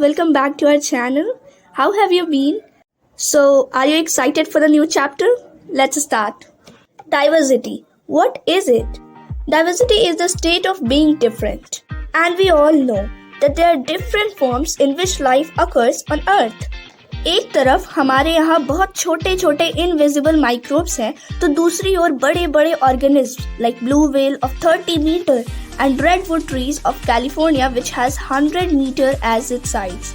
welcome back to our channel. How have you been? So, are you excited for the new chapter? Let's start. Diversity. What is it? Diversity is the state of being different. And we all know that there are different forms in which life occurs on earth. एक तरफ हमारे यहाँ बहुत छोटे छोटे invisible microbes हैं तो दूसरी ओर बड़े बड़े organism like blue whale of 30 metre and redwood trees of California which has 100 metre as its size.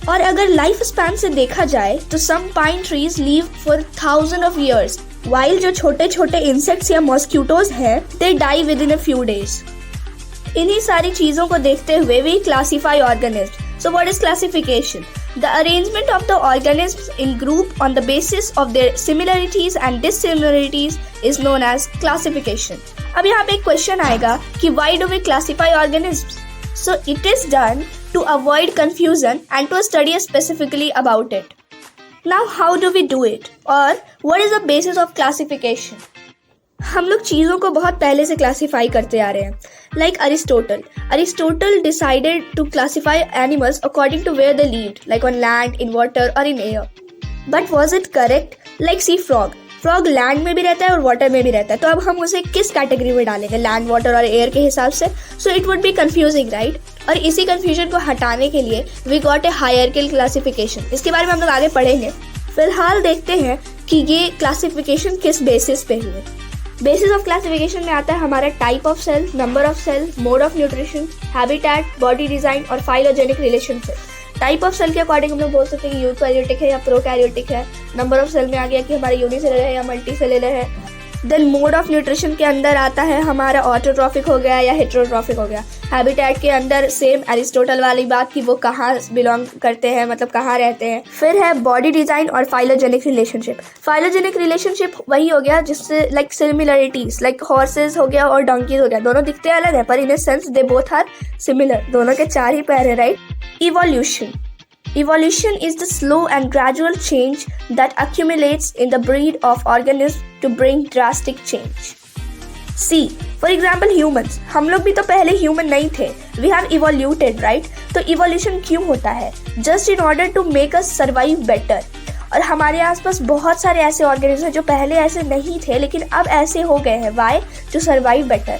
और अगर लाइफ स्पैन से देखा जाए तो some pine trees live for 1000 of years while जो छोटे छोटे इंसेक्ट्स या मॉस्क्यूटोज हैं they die within a few days. इन्हीं सारी चीजों को देखते हुए we classify organism. So what is classification? The arrangement of the organisms in group on the basis of their similarities and dissimilarities is known as classification. अब यहाँ पे एक क्वेश्चन आएगा कि why do we classify organisms? So it is done to avoid confusion and to study specifically about it. Now how do we do it? Or what is the basis of classification? हम लोग चीज़ों को बहुत पहले से classify करते आ रहे हैं. Like Aristotle decided to classify animals according to where they lived, like on land, in water और in air. But was it correct? Like see frog land में भी रहता है और वाटर में भी रहता है, तो अब हम उसे किस कैटेगरी में डालेंगे, लैंड, वाटर और एयर के हिसाब से? So it would be confusing, right? और इसी कंफ्यूजन को हटाने के लिए we got a hierarchical classification. इसके बारे में हम लोग आगे पढ़ेंगे. फिलहाल देखते हैं कि ये क्लासिफिकेशन किस बेसिस पे हुए. बेसिस ऑफ क्लासिफिकेशन में आता है हमारा type of cell, number of cell, mode of nutrition, habitat, body design और phylogenetic relationship. Type of cell के अकॉर्डिंग हम लोग बोल सकते हैं कि यूकैरियोटिक है या प्रोकैरियोटिक है. नंबर ऑफ सेल में आ गया कि हमारा यूनिसेलुलर है या मल्टीसेलुलर है. देन मोड ऑफ न्यूट्रिशन के अंदर आता है हमारा ऑटोट्रॉफिक हो गया या हेटेरोट्रॉफिक हो गया. हैबिटेट के अंदर सेम एरिस्टोटल वाली बात कि वो कहाँ बिलोंग करते हैं, मतलब कहाँ रहते हैं. फिर है बॉडी डिजाइन और फाइलोजेनिक रिलेशनशिप. फाइलोजेनिक रिलेशनशिप वही हो गया जिससे लाइक सिमिलरिटीज, लाइक हॉर्सेज हो गया और डंकीज हो गया. दोनों दिखते अलग है पर in a sense they both are similar. दोनों के 4 ही पैर है, right? Evolution is the slow and gradual change that accumulates in the breed of organisms to bring drastic change. See, for example, humans. हम लोग भी तो पहले human नहीं थे. We have evoluted, right? तो evolution क्यों होता है? Just in order to make us survive better. और हमारे आसपास बहुत सारे ऐसे organisms हैं जो पहले ऐसे नहीं थे लेकिन अब ऐसे हो गए हैं. Why? To survive better.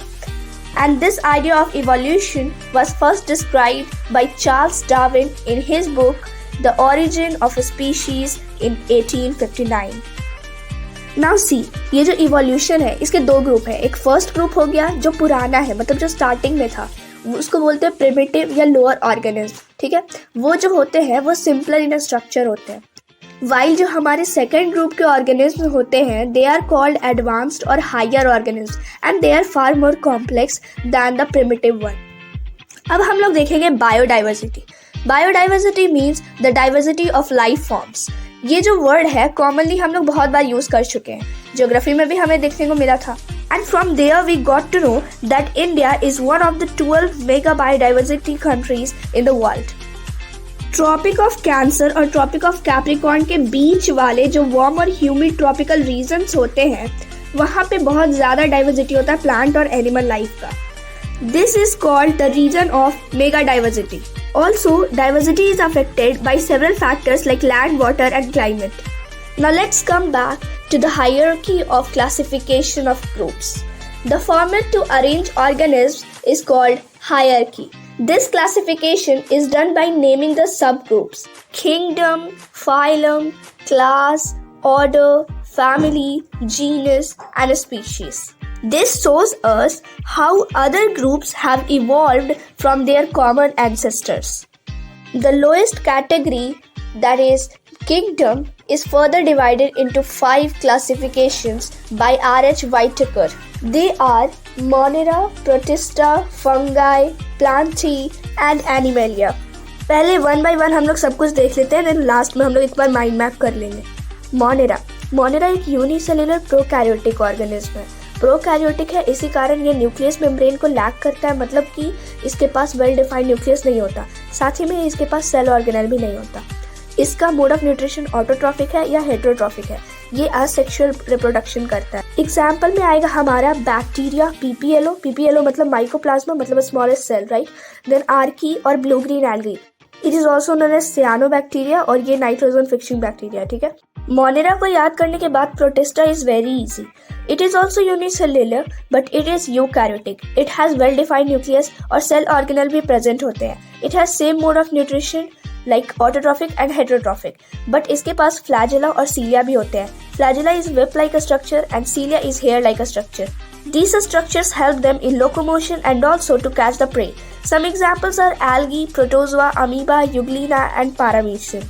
And this idea of evolution was first described by Charles Darwin in his book The Origin of Species in 1859. Now see, ये जो evolution है इसके 2 ग्रुप है. एक फर्स्ट ग्रुप हो गया जो पुराना है, मतलब जो स्टार्टिंग में था, उसको बोलते हैं प्रिमिटिव या लोअर ऑर्गेनिज्म. ठीक है, वो जो होते हैं वो सिंपलर इन स्ट्रक्चर होते हैं. वाइल जो हमारे सेकेंड ग्रुप के ऑर्गेनिज्म होते हैं दे आर कॉल्ड एडवांस्ड और higher organism and they are far more complex than the primitive one. अब हम लोग देखेंगे biodiversity. Biodiversity means the diversity of life forms. ये जो वर्ड है कॉमनली हम लोग बहुत बार यूज कर चुके हैं. ज्योग्राफी में भी हमें देखने को मिला था. And from there we got to know that India is one of the 12 mega biodiversity countries in the world. Tropic of cancer और ट्रॉपिक ऑफ कैप्रिकॉर्न के बीच वाले जो वार्म और ह्यूमिड ट्रॉपिकल रीजन्स होते हैं वहाँ पे बहुत ज़्यादा डाइवर्सिटी होता है प्लांट और एनिमल लाइफ का. This is called the region of mega diversity. Also diversity is affected by several factors like land, water and climate. Now let's come back to the hierarchy of classification of groups. The format to arrange organism is called hierarchy. This classification is done by naming the subgroups: kingdom, phylum, class, order, family, genus, and species. This shows us how other groups have evolved from their common ancestors. The lowest category, that is kingdom, is further divided into 5 classifications by R.H. Whitaker. They are Monera, Protista, Fungi, Plantae and Animalia. पहले 1 by 1 हम लोग सब कुछ देख लेते हैं, then last में हम लोग एक बार माइंड मैप कर लेंगे. मोनेरा एक यूनिसेलुलर प्रोकैरियोटिक ऑर्गेनिज्म है. प्रोकैरियोटिक है इसी कारण ये न्यूक्लियस मेम्ब्रेन को लैक करता है, मतलब कि इसके पास वेल डिफाइंड न्यूक्लियस नहीं होता. साथ ही में इसके पास सेल ऑर्गेनेल भी नहीं होता. इसका मोड ऑफ न्यूट्रिशन ऑटोट्रॉफिक है या हेटेरोट्रॉफिक है. ये असेक्सुअल रिप्रोडक्शन करता है. एग्जाम्पल में आएगा हमारा बैक्टीरिया, पीपीएलओ मतलब माइकोप्लाज्मा, मतलब smallest cell, right. Then archaea और blue green algae. It is also known as cyanobacteria और ये नाइट्रोजन फिक्सिंग बैक्टीरिया, ठीक है। मोनेरा को याद करने के बाद protista is very easy. It is also unicellular but it is eukaryotic. It has well defined nucleus और सेल ऑर्गेनल भी प्रेजेंट होते हैं। It has same mode of nutrition like autotrophic and heterotrophic, but इसके पास flagella और सीलिया भी होते हैं। Flagella is whip-like a structure and cilia is hair-like a structure. These structures help them in locomotion and also to catch the prey. Some examples are algae, protozoa, amoeba, euglena and paramecium.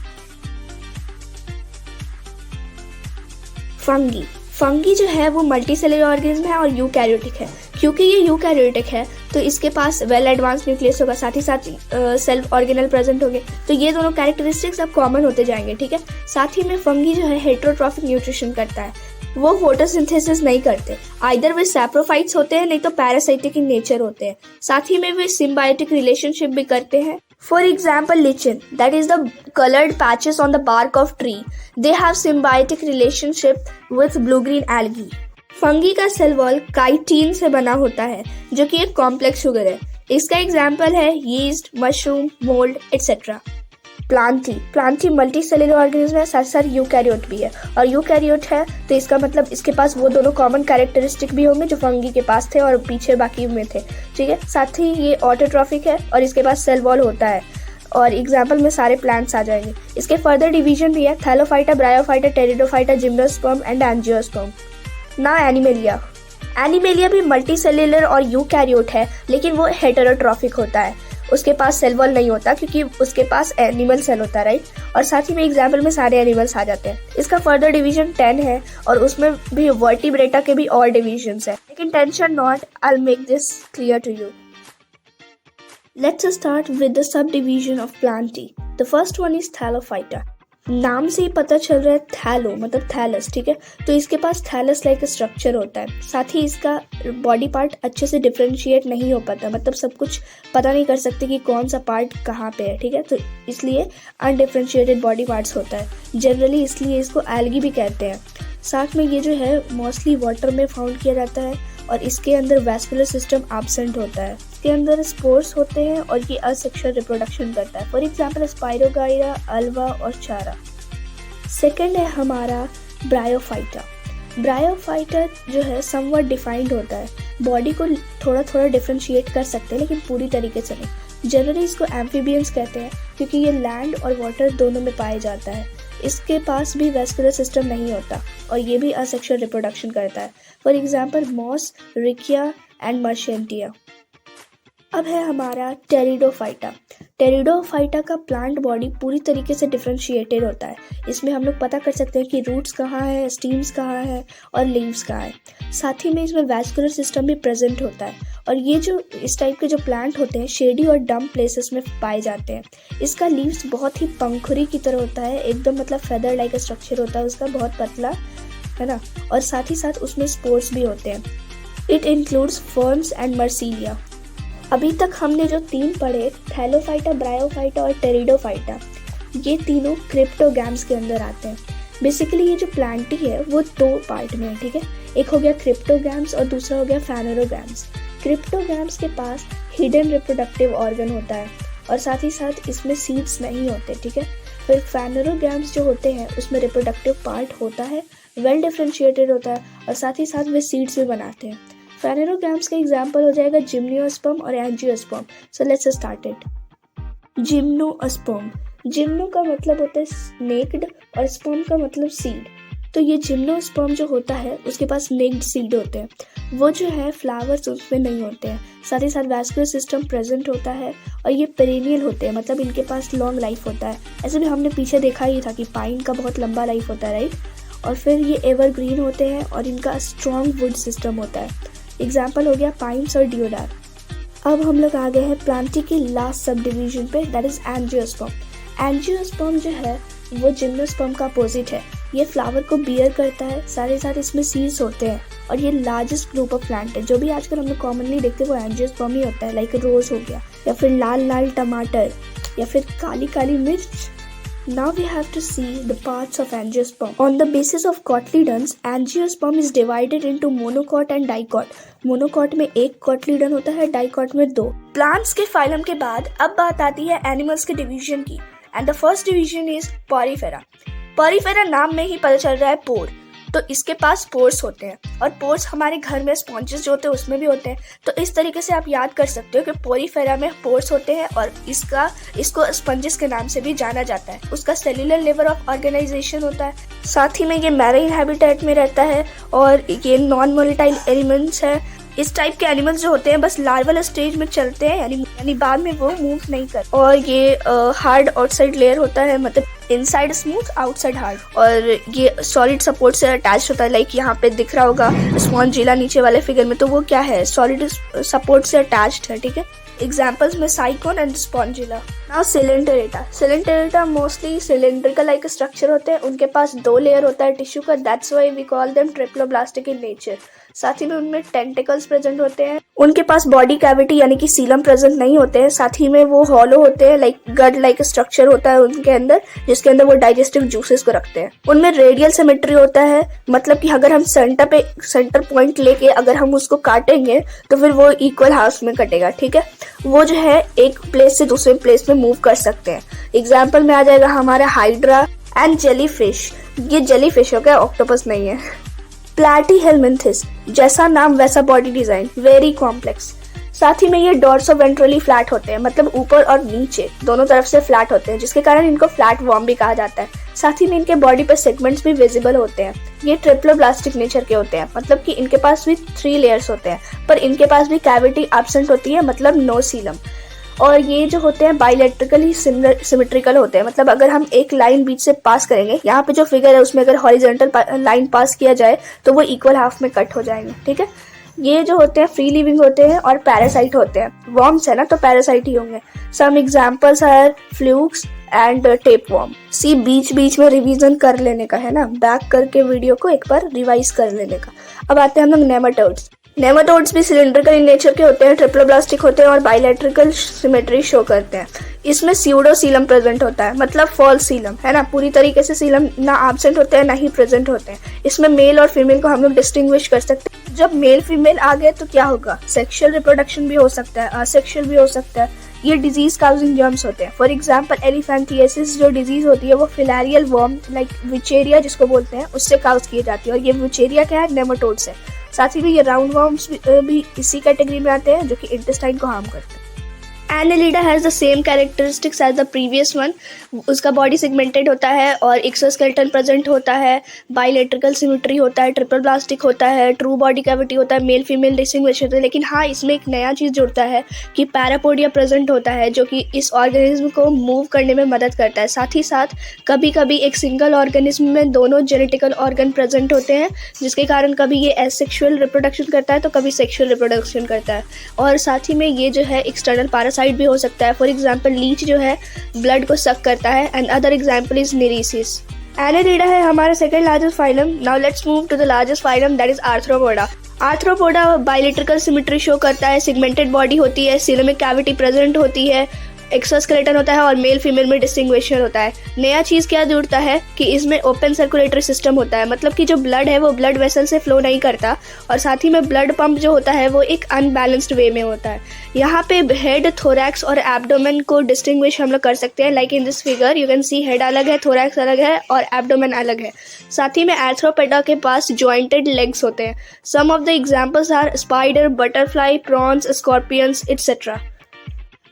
Fungi. Fungi जो है वो multicellular organism है और eukaryotic है। क्योंकि ये eukaryotic है तो इसके पास वेल एडवांस न्यूक्लियस होगा, साथ ही साथ सेल्फ ऑर्गेनल प्रेजेंट होंगे, तो ये दोनों कैरेक्टरिस्टिक्स अब कॉमन होते जाएंगे, ठीक है। साथ ही में फंगी जो है हेटेरोट्रॉफिक न्यूट्रिशन करता है, वो फोटोसिंथेसिस नहीं करते। आइदर वे सैप्रोफाइट्स होते हैं, नहीं तो पैरासाइटिक इन नेचर होते हैं। साथ ही में वे सिम्बायोटिक रिलेशनशिप भी करते हैं। For example, lichen, that is the colored patches on the bark of tree. They have symbiotic relationship with blue-green algae. Fungi का सेल वॉल काइटिन से बना होता है, जो कि एक कॉम्प्लेक्स शुगर है। इसका एग्जाम्पल है yeast, mushroom, mould etcetera. Plantae multi cellular organism है, साथ साथ यूकैरियोट भी है, और यूकैरियोट है तो इसका मतलब इसके पास वो दोनों कॉमन कैरेक्टरिस्टिक भी होंगे जो फंगी के पास थे और पीछे बाकी में थे, ठीक है। साथ ही ये ऑटोट्रॉफिक है और इसके पास सेल वॉल होता है, और एग्जाम्पल में सारे प्लांट्स आ जाएंगे। इसके फर्दर डिवीजन भी है, Thallophyta, bryophyta, pteridophyta, gymnosperm and angiosperm. ना एनिमेलिया भी मल्टी सेलुलर और यूकैरियोट है, लेकिन वो हेटेरोट्रॉफिक होता है। उसके पास सेल वॉल नहीं होता क्योंकि उसके पास एनिमल सेल होता है, राइट। और साथ ही में एग्जाम्पल में सारे एनिमल्स आ जाते हैं। इसका फर्दर डिवीजन 10 है और उसमें भी वर्टिब्रेटा के भी और डिविजन्स है, लेकिन tension not, I will make this clear to you. Let's start with the sub division of plantae. The first one is Thallophyta. नाम से ही पता चल रहा है थैलो मतलब थैलस, ठीक है। तो इसके पास थैलस लाइक स्ट्रक्चर होता है। साथ ही इसका बॉडी पार्ट अच्छे से डिफ्रेंशिएट नहीं हो पाता, मतलब सब कुछ पता नहीं कर सकते कि कौन सा पार्ट कहाँ पे है, ठीक है। तो इसलिए अनडिफ्रेंशिएटेड बॉडी पार्ट्स होता है जनरली, इसलिए इसको एल्गी भी कहते हैं। साथ में ये जो है मोस्टली वाटर में फाउंड किया जाता है और इसके अंदर वैस्कुलर सिस्टम एब्सेंट होता है। इसके अंदर स्पोर्स होते हैं और ये असेक्सुअल रिप्रोडक्शन करता है। फॉर एग्जांपल स्पाइरोगाइरा, अल्वा और चारा। सेकंड है हमारा ब्रायोफाइटा। ब्रायोफाइटा जो है समवट डिफाइंड होता है, बॉडी को थोड़ा थोड़ा डिफरेंशिएट कर सकते हैं लेकिन पूरी तरीके से नहीं। जनरली इसको एम्फीबियंस कहते हैं क्योंकि ये लैंड और वाटर दोनों में पाया जाता है। इसके पास भी वेस्कुलर सिस्टम नहीं होता और ये भी असेक्सुअल रिप्रोडक्शन करता है। For example moss, Riccia and Marchantia. अब है हमारा टेरिडोफाइटा। टेरिडोफाइटा का प्लांट बॉडी पूरी तरीके से डिफरेंशिएटेड होता है। इसमें हम लोग पता कर सकते हैं कि रूट्स कहाँ है, स्टीम्स कहाँ है और लीव्स कहाँ है। साथ ही में इसमें वैस्कुलर सिस्टम भी प्रेजेंट होता है और ये जो इस टाइप के जो प्लांट होते हैं शेडी और डम प्लेसेस में पाए जाते हैं। इसका लीव्स बहुत ही पंखुड़ी की तरह होता है, एकदम मतलब फेदर लाइक स्ट्रक्चर होता है उसका, बहुत पतला है ना। और साथ ही साथ उसमें स्पोर्स भी होते हैं। It includes ferns and Marsilea. अभी तक हमने जो तीन पढ़े, थैलोफाइटा, ब्रायोफाइटा और टेरिडोफाइटा, ये तीनों क्रिप्टोगैम्स के अंदर आते हैं। बेसिकली ये जो प्लांटी है वो दो पार्ट में है, ठीक है। एक हो गया क्रिप्टोगैम्स और दूसरा हो गया फैनेरोगैम्स। क्रिप्टोगैम्स के पास हिडन रिप्रोडक्टिव ऑर्गन होता है और साथ ही साथ इसमें सीड्स नहीं होते, ठीक है। फिर फैनेरोगैम्स जो होते हैं उसमें रिप्रोडक्टिव पार्ट होता है, वेल डिफरेंशिएटेड होता है और साथ ही साथ वे सीड्स भी बनाते हैं। फैनेरोगैम्स का एग्जाम्पल हो जाएगा जिम्नोस्पर्म और angiosperm. So let's start it. Gymnosperm, gymno का मतलब होता है स्नेक्ड और स्पर्म का मतलब सीड। तो ये जिम्नोस्पर्म जो होता है उसके पास नेक्ड सीड होते हैं, वो जो है फ्लावर्स उसमें नहीं होते हैं। साथ ही साथ वैस्कुलर सिस्टम प्रेजेंट होता है और ये पेरेनियल होते हैं, मतलब इनके पास लॉन्ग लाइफ होता है। ऐसे भी हमने पीछे देखा ही था कि पाइन का बहुत लंबा लाइफ होता है, राइट। और फिर ये एवरग्रीन होते हैं और इनका स्ट्रॉन्ग वुड सिस्टम होता है। एग्जाम्पल हो गया पाइन्स और डियोडार। अब हम लोग आ गए हैं प्लांटी की लास्ट सब डिवीजन पे, दैट इज एंजियोस्पर्म। एंजियोस्पर्म जो है वो जिम्नोस्पर्म का अपोजिट है। ये फ्लावर को बियर करता है, साथ ही साथ इसमें सीड्स होते हैं और ये लार्जेस्ट ग्रुप ऑफ प्लांट है। जो भी आजकल हम लोग कॉमनली देखते हैं वो एंजियोस्पर्म ही होता है, लाइक रोज हो गया या फिर लाल लाल टमाटर या फिर काली काली मिर्च Now we have to see the parts of angiosperm. On the basis of Cotyledons, angiosperm is divided into monocot and dicot. Monocot में एक कॉटलीडन होता है, डाइकॉट में 2. प्लांट्स के फाइलम के बाद अब बात आती है एनिमल्स के डिवीजन की, and the first division is Porifera. Porifera नाम में ही पता चल रहा है पोर, तो इसके पास पोर्स होते हैं, और पोर्स हमारे घर में स्पॉन्जेस जो होते हैं उसमें भी होते हैं. तो इस तरीके से आप याद कर सकते हो कि पॉरीफेरा में पोर्स होते हैं और इसको स्पंजेस के नाम से भी जाना जाता है. उसका सेल्यूलर लेवल ऑफ ऑर्गेनाइजेशन होता है. साथ ही में ये मैरीन हैबिटेट में रहता है और ये नॉन वोलेटाइल एलिमेंट्स है. इस टाइप के एनिमल्स जो होते हैं बस लार्वल स्टेज में चलते हैं, यानी बाद में वो मूव नहीं करते. और ये हार्ड आउटसाइड लेयर होता है, मतलब इनसाइड स्मूथ आउटसाइड हार्ड, और ये सॉलिड सपोर्ट से अटैच होता है. लाइक यहाँ पे दिख रहा होगा स्पॉन्जिला नीचे वाले फिगर में, तो वो क्या है, सॉलिड सपोर्ट से अटैच्ड है. ठीक है, एग्जाम्पल्स में Sycon and Spongilla. Now Coelenterata. Coelenterata mostly cylindrical like structure होते हैं. उनके पास 2 लेयर होता है टिश्यू का, that's why we call them triploblastic in nature. साथ ही में उनमें टेंटिकल्स प्रेजेंट होते हैं. उनके पास बॉडी कैविटी यानी कि सीलम प्रेजेंट नहीं होते हैं. साथ ही में वो हॉलो होते हैं, लाइक गड लाइक स्ट्रक्चर होता है उनके अंदर, जिसके अंदर वो डाइजेस्टिव जूसेस को रखते हैं. उनमें रेडियल सिमेट्री होता है, मतलब कि अगर हम सेंटर पॉइंट लेके अगर हम उसको काटेंगे तो फिर वो इक्वल हाफ में कटेगा. ठीक है, वो जो है एक प्लेस से दूसरे प्लेस में मूव कर सकते हैं. एग्जाम्पल में आ जाएगा हमारा हाइड्रा एंड जेलीफिश. ये जेलीफिश हो गया, ऑक्टोपस नहीं है. प्लैटीहेलमिंथिस, जैसा नाम वैसा बॉडी डिजाइन, वेरी कॉम्प्लेक्स. साथ ही में ये डॉर्सोवेंट्रली फ्लैट होते हैं, मतलब ऊपर और नीचे दोनों तरफ से फ्लैट होते हैं, जिसके कारण इनको फ्लैट वॉर्म भी कहा जाता है. साथ ही में इनके बॉडी पर सेगमेंट्स भी विजिबल होते हैं. ये ट्रिप्लोब्लास्टिक नेचर के होते हैं, मतलब कि इनके पास भी 3 लेयर्स होते हैं, पर इनके पास भी कैविटी एब्सेंट होती है, मतलब नो सीलम. और ये जो होते हैं बाइलेट्रिकली सिमेट्रिकल होते हैं, मतलब अगर हम एक लाइन बीच से पास करेंगे, यहाँ पे जो फिगर है उसमें अगर हॉरिजॉन्टल लाइन पास किया जाए तो वो इक्वल हाफ में कट हो जाएंगे. ठीक है, ये जो होते हैं फ्री लिविंग होते हैं और पैरासाइट होते हैं. वॉर्म्स है ना, तो पैरासाइट ही होंगे. Some examples are flukes and tapeworm. सी बीच में रिवीजन कर लेने का है ना, बैक करके वीडियो को एक बार रिवाइज कर लेने का. अब आते हैं हम लोग नेमाटोड्स. नेमाटोड्स भी सिलेंड्रिकल इन नेचर के होते हैं, ट्रिप्लोब्लास्टिक होते हैं और बाइलेट्रिकल सिमेट्री शो करते हैं. इसमें स्यूडो सीलम प्रेजेंट होता है, मतलब फॉल्स सीलम है ना, पूरी तरीके से सीलम ना एब्सेंट होते हैं ना ही प्रेजेंट होते हैं. इसमें मेल और फीमेल को हम लोग डिस्टिंग्विश कर सकते हैं. जब मेल फीमेल आ गए तो क्या होगा, सेक्सुअल रिप्रोडक्शन भी हो सकता है, असेक्सुअल भी हो सकता है. ये डिजीज काउजिंग जर्म्स होते हैं. फॉर एग्जांपल एलिफेंटियासिस जो डिजीज होती है वो फिलारियल वर्म लाइक विचेरिया जिसको बोलते हैं उससे काउज की जाती है, और ये विचेरिया क्या है, नेमाटोड से. साथ ही में ये राउंड वर्म्स भी इसी कैटेगरी में आते हैं जो कि इंटेस्टाइन को हार्म करते हैं. Annelida has the same characteristics as the previous one. उसका बॉडी सेगमेंटेड होता है और एक्सोस्केलेटन प्रेजेंट होता है, बाइलेट्रिकल सिमेट्री होता है, ट्रिपल प्लास्टिक होता है, ट्रू बॉडी कैविटी होता है, मेल फीमेल डिस्टिंग्विश होता है. लेकिन हाँ, इसमें एक नया चीज़ जुड़ता है कि पैरापोडिया प्रेजेंट होता है, जो कि इस ऑर्गेनिज्म को मूव करने में मदद करता है. साथ ही साथ कभी कभी एक सिंगल ऑर्गेनिज्म में दोनों जेनेटिकल ऑर्गन प्रेजेंट होते हैं, जिसके कारण कभी ये एसेक्सुअल रिप्रोडक्शन करता है तो कभी सेक्सुअल रिप्रोडक्शन करता है. और साथ ही में ये जो है एक्सटर्नल पैरासाइट भी हो सकता है. फॉर एग्जांपल लीच जो है ब्लड को सक करता है, and other example is Nereis. Annelida है हमारा second largest phylum. Now let's move to the largest phylum, that is Arthropoda. Arthropoda bilateral symmetry show करता है, सेगमेंटेड बॉडी होती है, सीलमिक कैविटी प्रेजेंट होती है, एक्सोस्केलेटन होता है और मेल फीमेल में डिस्टिंग्विशन होता है. नया चीज़ क्या जुड़ता है कि इसमें ओपन सर्कुलेटरी सिस्टम होता है, मतलब कि जो ब्लड है वो ब्लड वेसल से फ्लो नहीं करता, और साथ ही में ब्लड पंप जो होता है वो एक अनबैलेंस्ड वे में होता है. यहाँ पे हेड, थोरैक्स और एब्डोमेन को डिस्टिंग्विश हम लोग कर सकते हैं. Like in this figure you can C head अलग है, थोरैक्स अलग है और एब्डोमेन अलग है. साथ ही में आर्थ्रोपोडा के पास जॉइंटेड लेग्स होते हैं. Some of the examples are spider, butterfly, prawns, scorpions etcetera.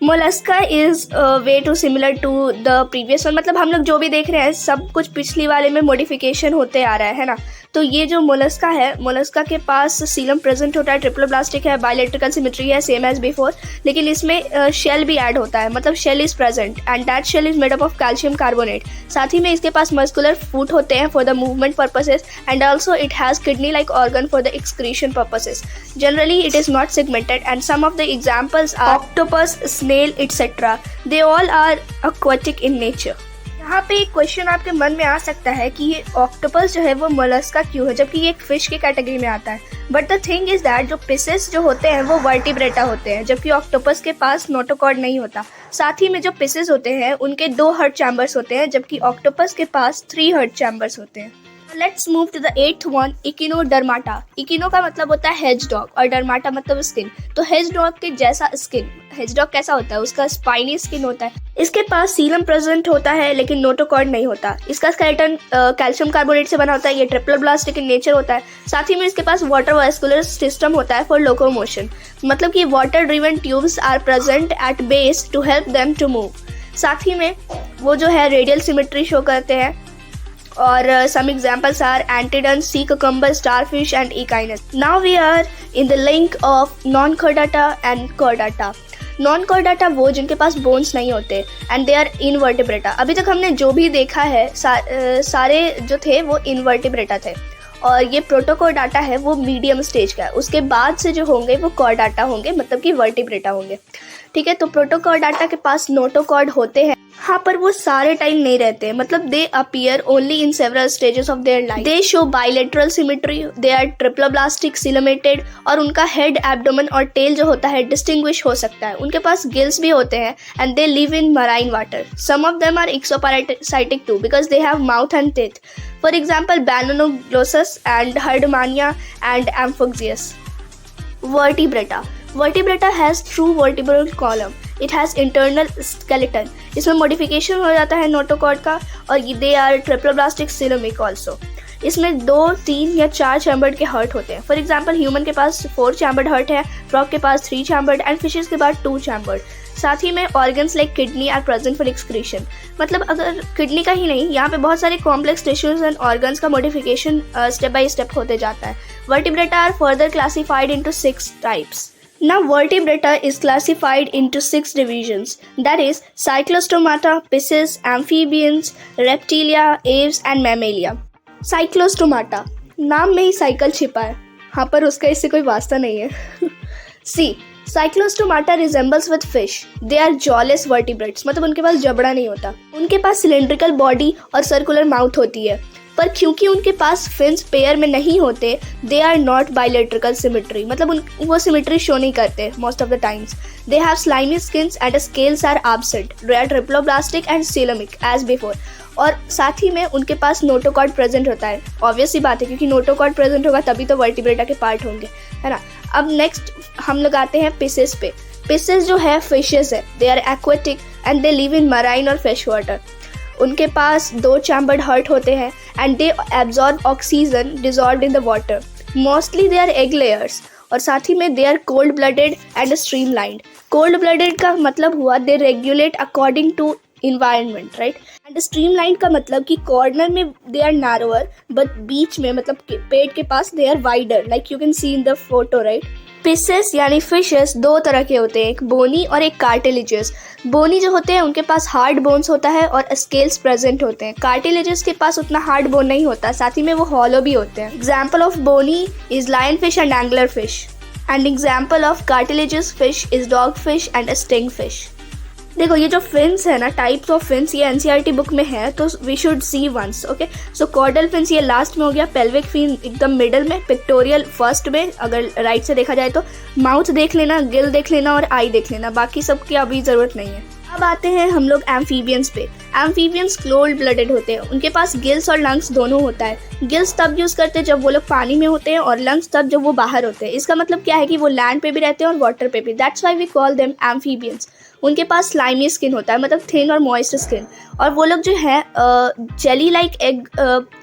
Mollusca is way too similar to the previous one, मतलब हम लोग जो भी देख रहे हैं सब कुछ पिछली वाले में मॉडिफिकेशन होते आ रहा है ना. तो ये जो मोलस्का है, मोलस्का के पास सीलम प्रेजेंट होता है, ट्रिप्लोब्लास्टिक है, बाइलेट्रिकल सिमेट्री है सेम एज बिफोर, लेकिन इसमें शेल भी ऐड होता है, मतलब shell is present and that shell is made up of calcium carbonate. साथ ही में इसके पास मस्कुलर फुट होते हैं for the movement purposes, and also it has kidney like organ for the excretion purposes. Generally it is not segmented, and some of the examples are octopus, snail, etc. They all are aquatic in nature. यहाँ पे एक question आपके मन में आ सकता है कि ये ऑक्टोपस जो है वो मोलस्का क्यों है, जबकि ये एक फिश की कैटेगरी में आता है। But the thing is that जो पिसेस जो होते हैं वो वर्टिब्रेटा होते हैं, जबकि ऑक्टोपस के पास नोटोकॉर्ड नहीं होता। साथ ही में जो पिसेस होते हैं उनके 2 हार्ट चैम्बर्स होते हैं, जबकि ऑक्टोपस के पास 3 हार्ट चैम्बर्स होते हैं। Let's move to the 8th one, Echinodermata. Echino का मतलब होता है हेज डॉग और डर्माटा मतलब स्किन। तो हेज डॉग के जैसा स्किन, हेज डॉग कैसा होता है, उसका स्पाइनी स्किन होता है। इसके पास सीलम प्रेजेंट होता है लेकिन नोटोकॉर्ड नहीं होता। इसका स्केलेटन कैल्शियम कार्बोनेट से बना होता है। ये ट्रिप्लोब्लास्टिक इन नेचर होता है। साथ ही में इसके पास वाटर वास्कुलर सिस्टम होता है फॉर लोकोमोशन, मतलब कि water driven tubes are present at base to help them to move. साथ ही में वो जो है रेडियल सिमेट्री शो करते हैं। और some examples are antedons, sea cucumber, starfish and echinus. Now we are in the link of non-chordata and chordata. Non-chordata वो जिनके पास बोन्स नहीं होते and they are invertebrata. अभी तक हमने जो भी देखा है सारे जो थे वो invertebrata थे, और ये प्रोटोकॉर्डाटा है वो मीडियम स्टेज का है। उसके बाद से जो होंगे वो कॉर्डाटा होंगे, मतलब कि वर्टिब्रेटा होंगे। ठीक है, तो प्रोटोकॉर्डाटा के पास नोटोकॉर्ड होते हैं, हाँ, पर वो सारे टाइम नहीं रहते, मतलब they appear only in several stages of their life. They show bilateral symmetry, they are triploblastic coelomated, और उनका हेड, एब्डोमेन और टेल जो होता है डिस्टिंग्विश हो सकता है। उनके पास गिल्स भी होते हैं and they live in marine water. Some of them are ectoparasitic too because they have mouth and teeth. For example, Bananoglossus and Herdmania and Amphoxius. Vertebrata. Vertebrata has true vertebral column. It has internal skeleton. इसमें modification हो जाता है notochord का, और they are triploblastic coelomic also. इसमें 2, 3 या 4 chambered के hurt होते हैं। फॉर एग्जाम्पल ह्यूमन के पास 4 चैम्बर्ड हर्ट है, फ्रॉग के पास 3 चैम्बर्ड एंड फिशेस के पास 2 चैम्बर्ड। साथ ही में organs like kidney are present for excretion, मतलब अगर किडनी का ही नहीं, यहाँ पे बहुत सारे कॉम्प्लेक्स टिश्यूज एंड ऑर्गन्स का मॉडिफिकेशन स्टेप बाय स्टेप होते जाता है। Vertebrata are further classified into 6 types. Now vertebrata is classified into 6 divisions, that is Cyclostomata, pisces, amphibians, reptilia, aves and mammalia. Cyclostomata, नाम में ही साइकिल छिपा है, हाँ, पर उसका इससे कोई वास्ता नहीं है। C. Cyclostomata resembles with fish. They are jawless vertebrates, मतलब उनके पास जबड़ा नहीं होता। उनके पास सिलेंड्रिकल बॉडी और सर्कुलर माउथ होती है, पर क्योंकि उनके पास फिन्स पेयर में नहीं होते, they are not bilateral symmetry, मतलब वो सिमेट्री शो नहीं करते most of the times. They have slimy skins and scales are absent. They are triploblastic and coelomic as before. और साथ ही में उनके पास नोटोकॉर्ड प्रेजेंट होता है। ऑब्वियस सी बात है, क्योंकि नोटोकॉर्ड प्रेजेंट होगा तभी तो वर्टिब्रेटा के पार्ट होंगे, है ना। अब नेक्स्ट हम लोग आते हैं पिसेस पे। पिसेस जो है फिशेस है, they are aquatic and they live in marine और फ्रेश वाटर। उनके पास 2 चैम्बर्ड हर्ट होते हैं and they absorb oxygen dissolved in the water. Mostly they are egg layers, और साथ ही में they are cold blooded and streamlined. Cold blooded का मतलब हुआ they regulate according to environment, right. And streamline का मतलब कि कॉर्नर में दे आर नारोअर, बट बीच में मतलब पेट के पास they are wider, like you can see in the photo, right. Pisces यानी फिशेस 2 तरह के होते हैं, एक बोनी और एक कार्टिलेजियस। बोनी जो होते हैं उनके पास हार्ड बोन्स होता है और स्केल्स प्रेजेंट होते हैं। कार्टिलेजियस के पास उतना हार्ड बोन नहीं होता, साथ ही में वो हॉलो भी होते हैं। Example of bony is lion fish and angler fish, and example of cartilaginous fish is dog fish and sting fish. देखो, ये जो फिन्स है ना, टाइप्स ऑफ फिन्स, ये एनसीईआरटी बुक में है, तो we should see once, okay. So caudal fins ये लास्ट में हो गया, पेल्विक फिन एकदम मिडल में, पिक्टोरियल फर्स्ट में अगर राइट से देखा जाए तो। माउथ देख लेना, गिल देख लेना और आई देख लेना, बाकी सब की अभी ज़रूरत नहीं है। अब आते हैं हम लोग एम्फीबियंस पे। एम्फीबियंस कोल्ड ब्लडेड होते हैं, उनके पास गिल्स और लंग्स दोनों होता है। गिल्स तब यूज़ करते हैं जब वो लोग पानी में होते हैं, और लंग्स तब जब वो बाहर होते हैं। इसका मतलब क्या है कि वो लैंड पे भी रहते हैं और वाटर पे भी, that's why we call them amphibians. उनके पास स्लाइमी स्किन होता है, मतलब थिन और मॉइस्ट स्किन, और वो लोग जो है जेली लाइक एग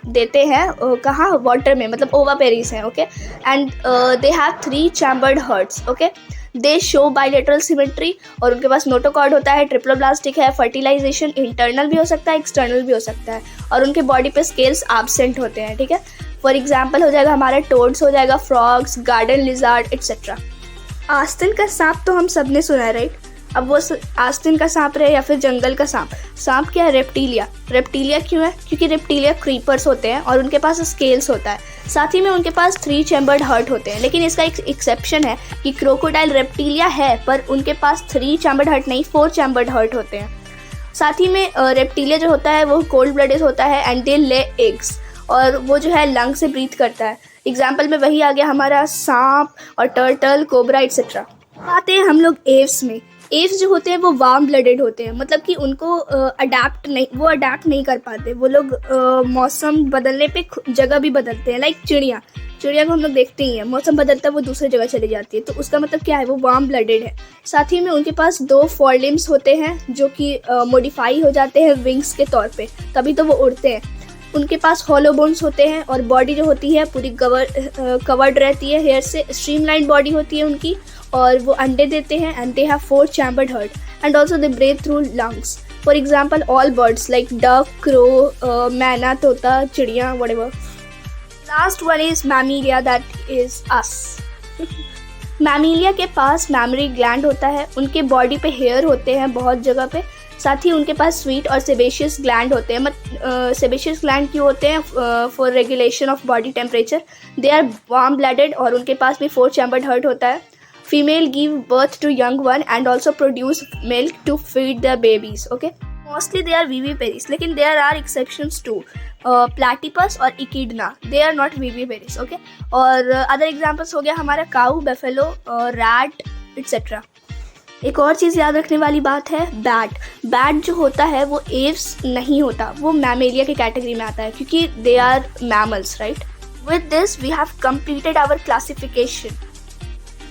देते हैं कहाँ, वाटर में, मतलब ओवापेरिस हैं, okay. And they have 3 chambered hearts, okay. They show bilateral symmetry, और उनके पास नोटोकॉर्ड होता है, ट्रिप्लोब्लास्टिक है, फर्टिलाइजेशन इंटरनल भी हो सकता है, एक्सटर्नल भी हो सकता है, और उनके बॉडी पे स्केल्स एब्सेंट होते हैं, ठीक है। फॉर एग्जाम्पल हो जाएगा हमारा टोड्स, हो जाएगा फ्रॉग्स, गार्डन लिजार्ड एक्सेट्रा। आस्तीन का सांप तो हम सब ने सुना है, राइट। अब वो आस्तीन का सांप रहे या फिर जंगल का सांप, सांप क्या है, रेप्टीलिया। रेप्टीलिया क्यों है, क्योंकि रेप्टीलिया क्रीपर्स होते हैं और उनके पास स्केल्स होता है, साथ ही में उनके पास 3 चैम्बर्ड हर्ट होते हैं। लेकिन इसका एक एक्सेप्शन है कि क्रोकोडाइल रेप्टीलिया है, पर उनके पास 3 चैम्बर्ड हर्ट नहीं, 4 चैम्बर्ड हर्ट होते हैं। साथ ही में रेप्टिलिया जो होता है वो कोल्ड ब्लडेड होता है एंड दे ले एग्स, और वो जो है लंग से ब्रीथ करता है। एग्जाम्पल में वही आ गया हमारा सांप और टर्टल, कोबरा एक्सेट्रा। आते हैं हम लोग एव्स में। एव्स जो होते हैं वो वार्म ब्लडेड होते हैं, मतलब कि उनको अडेप्ट नहीं कर पाते। वो लोग मौसम बदलने पे जगह भी बदलते हैं। लाइक चिड़िया को हम लोग देखते ही हैं, मौसम बदलता है वो दूसरी जगह चली जाती है, तो उसका मतलब क्या है, वो वार्म ब्लडेड है। साथ ही में उनके पास 2 फोरलिम्स होते हैं जो कि मॉडिफाई हो जाते हैं विंग्स के तौर पे, तभी तो वो उड़ते हैं। उनके पास हॉलो बोन्स होते हैं और बॉडी जो होती है पूरी कवर्ड रहती है हेयर से। स्ट्रीमलाइन बॉडी होती है उनकी, और वो अंडे देते हैं and they have 4 chambered heart and also they breathe through lungs. For example all birds like duck, crow, myna, तोता, चिड़िया, whatever. Last one is Mammalia, that is us. Mammalia के पास मैमरी ग्लैंड होता है, उनके बॉडी पे हेयर होते हैं बहुत जगह पे। साथ ही उनके पास स्वीट और सेबेशियस ग्लैंड होते हैं। सेबेशियस ग्लैंड क्यों होते हैं? For regulation of body temperature. They are warm blooded और उनके पास भी 4 चैम्बर्ड हार्ट होता है। Female give birth to young one and also produce milk to feed the babies. Okay, mostly they are viviparous, लेकिन there are exceptions too. Platypus और echidna, they are not viviparous. Okay, और other examples हो गया हमारा काऊ, buffalo, rat etcetera. एक और चीज़ याद रखने वाली बात है बैट जो होता है वो एव्स नहीं होता, वो मैमेलिया के कैटेगरी में आता है क्योंकि they are mammals, right. With this we have completed our classification.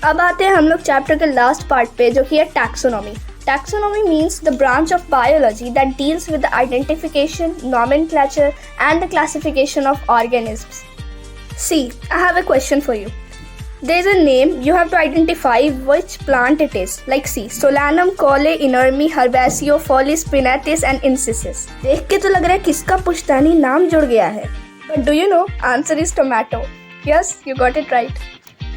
अब आते हैं हम लोग चैप्टर के लास्ट पार्ट पे, जो कि है taxonomy. Taxonomy means the branch of biology that deals with the identification, nomenclature, and the classification of organisms. See, I have a question for you. There is a name, you have to identify which plant it is. Like see, Solanum, Cole, Inermi, Herbaceae, Follis, Pinnatis, and Incisis. देख के तो लग रहा है किसका पुश्तैनी नाम जुड़ गया है. But do you know? Answer is tomato. Yes, you got it right.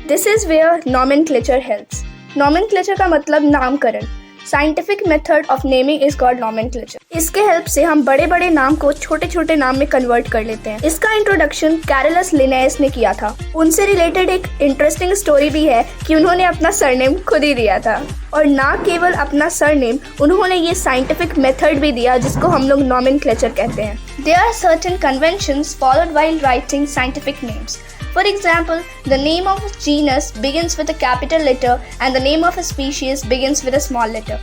This is where nomenclature helps. Nomenclature का मतलब नामकरण. Scientific method of naming is called nomenclature. इसके हेल्प से हम बड़े बड़े नाम को छोटे छोटे नाम में कन्वर्ट कर लेते हैं। इसका इंट्रोडक्शन कैरोलस लिनेयस ने किया था। उनसे रिलेटेड एक इंटरेस्टिंग स्टोरी भी है कि उन्होंने अपना सरनेम खुद ही दिया था, और ना केवल अपना सरनेम, उन्होंने ये साइंटिफिक मेथड भी दिया जिसको हम लोग नॉमेनक्लेचर कहते हैं। There are certain conventions followed while writing scientific names. For example, the name of a genus begins with a capital letter and the name of a species begins with a small letter.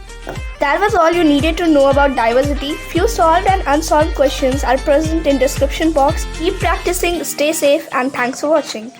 That was all you needed to know about diversity. Few solved and unsolved questions are present in description box. Keep practicing, stay safe, and thanks for watching.